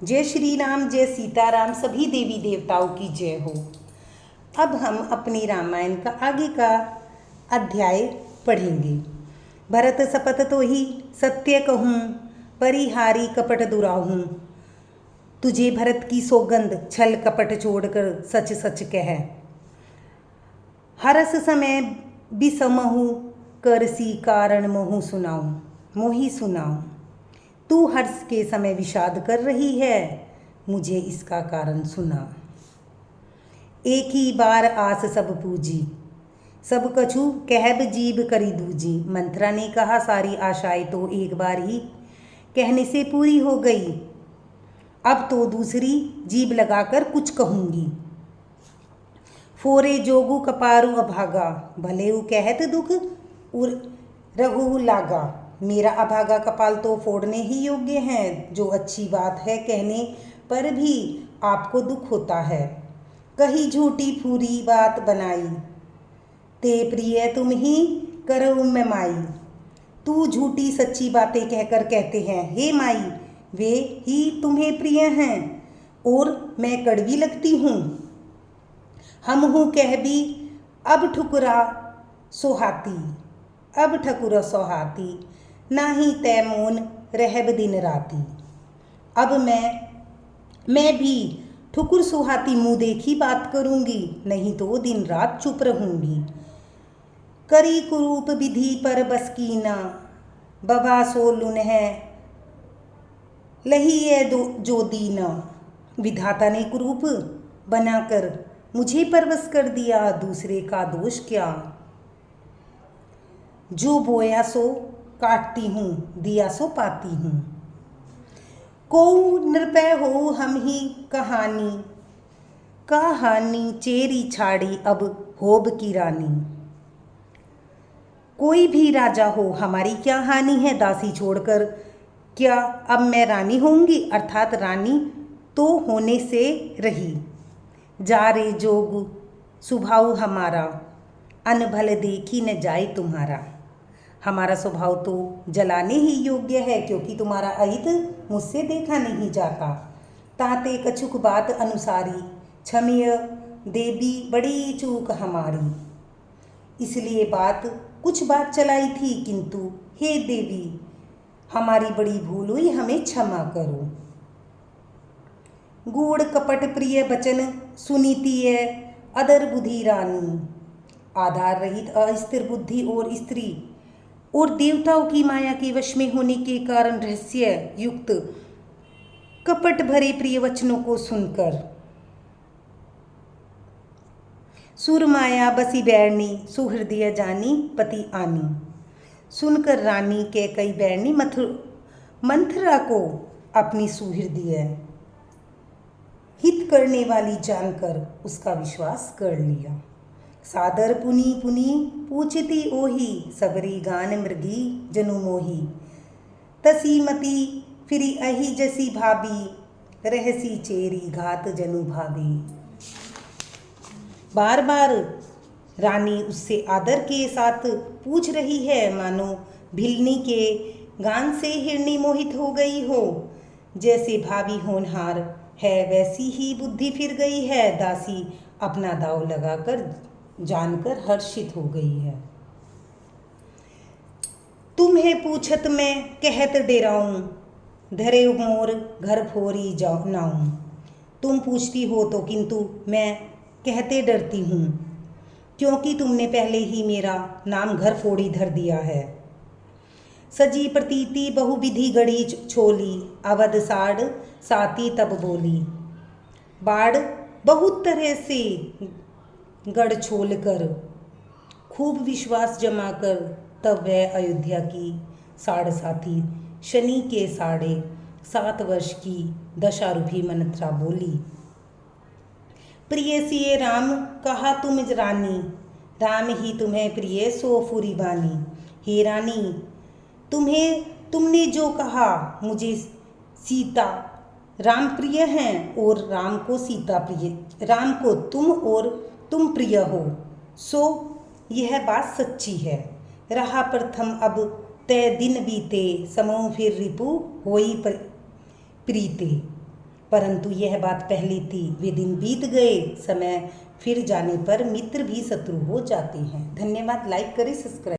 जय श्री राम, जय सीताराम, सभी देवी देवताओं की जय हो। अब हम अपनी रामायण का आगे का अध्याय पढ़ेंगे। भरत सपत तो ही सत्य कहूँ, परिहारी कपट दुराहूँ। तुझे भरत की सौगंध, छल कपट छोड़कर सच सच कह। हरस समय बिसमहु, करसी कारण मोहि सुनाऊँ। तू हर्ष के समय विषाद कर रही है, मुझे इसका कारण सुना। एक ही बार आस सब पूजी, सब कछु कहब जीभ करी दूजी। मंथरा ने कहा, सारी आशाएं तो एक बार ही कहने से पूरी हो गई, अब तो दूसरी जीभ लगाकर कुछ कहूंगी। फोरे जोगु कपारू अभागा, भले उ कहत दुख उर रघु लागा। मेरा अभागा कपाल तो फोड़ने ही योग्य है, जो अच्छी बात है कहने पर भी आपको दुख होता है। कही झूठी फूरी बात बनाई, ते प्रिय तुम ही करो मैं माई। तू झूठी सच्ची बातें कहकर कहते हैं, हे माई वे ही तुम्हें प्रिय हैं और मैं कड़वी लगती हूँ। हम हूँ कह भी अब ठुकरा सोहाती, नाही तय मौन रहब दिन राती। अब मैं भी ठुकुर सुहाती मुँह देखी बात करूँगी, नहीं तो दिन रात चुप रहूँगी। करी कुरूप विधि पर बस कीना, बबा सो लुन है लही है जो दीना। विधाता ने कुरूप बनाकर मुझे परवश कर दिया, दूसरे का दोष क्या। जो बोया सो काटती हूँ, दिया सो पाती हूँ। को नृपय हो हम ही कहानी चेरी छाड़ी अब होब की रानी। कोई भी राजा हो, हमारी क्या हानि है, दासी छोड़कर क्या अब मैं रानी होंगी, अर्थात रानी तो होने से रही। जा रे जोग स्वभाव हमारा, अनभल देखी न जाए तुम्हारा। हमारा स्वभाव तो जलाने ही योग्य है, क्योंकि तुम्हारा अहित मुझसे देखा नहीं जाता। ताते कछुक बात अनुसारी, क्षम्य देवी बड़ी चूक हमारी। इसलिए कुछ बात चलाई थी, किंतु हे देवी हमारी बड़ी भूल हुई, हमें क्षमा करो। गूढ़ कपट प्रिय वचन सुनीतीय अदर बुद्धि रानी। आधार रहित अस्थिर बुद्धि और स्त्री और देवताओं की माया के वश में होने के कारण रहस्य युक्त कपट भरे प्रिय वचनों को सुनकर सुरमाया बसी बैरनी, सुहृदय जानी पति आनी। सुनकर रानी के कई बैरनी मंथरा को अपनी सुहृदय हित करने वाली जानकर उसका विश्वास कर लिया। सादर पुनी पुनी पूछती ओही, सबरी गान मृगी जनु मोही। तसी मती फिरी अही जसी भाभी, रहसी चेरी घात जनु भाभी। बार बार रानी उससे आदर के साथ पूछ रही है, मानो भिलनी के गान से हिरनी मोहित हो गई हो। जैसे भाभी होनहार है, वैसी ही बुद्धि फिर गई है। दासी अपना दाव लगाकर जानकर हर्षित हो गई है। तुम्हें पूछत मैं कहत डेराऊं, धरे मोर घर फोरी नाऊं। तुम पूछती हो तो, किंतु मैं कहते डरती हूँ, क्योंकि तुमने पहले ही मेरा नाम घर फोड़ी धर दिया है। सजी प्रतीति बहुविधि गढ़ी छोली, अवध साड़ साती तब बोली। बाढ़ बहुत तरह से गढ़ छोल कर खूब विश्वास जमा कर तब वह अयोध्या की साढ़ साथी शनि के 7.5 वर्ष की दशारूपी मंथरा बोली। प्रिय सिए राम कहा तुम रानी, राम ही तुम्हें प्रिय सो फूरी बानी। हे रानी, तुमने जो कहा, मुझे सीता राम प्रिय हैं और राम को सीता प्रिय, राम को तुम और तुम प्रिय हो, सो यह बात सच्ची है। रहा प्रथम अब तय दिन बीते, समूह फिर रिपु होई प्रीते। परंतु यह बात पहले थी। वे दिन बीत गए, समय फिर जाने पर मित्र भी शत्रु हो जाते हैं। धन्यवाद। लाइक करें, सब्सक्राइब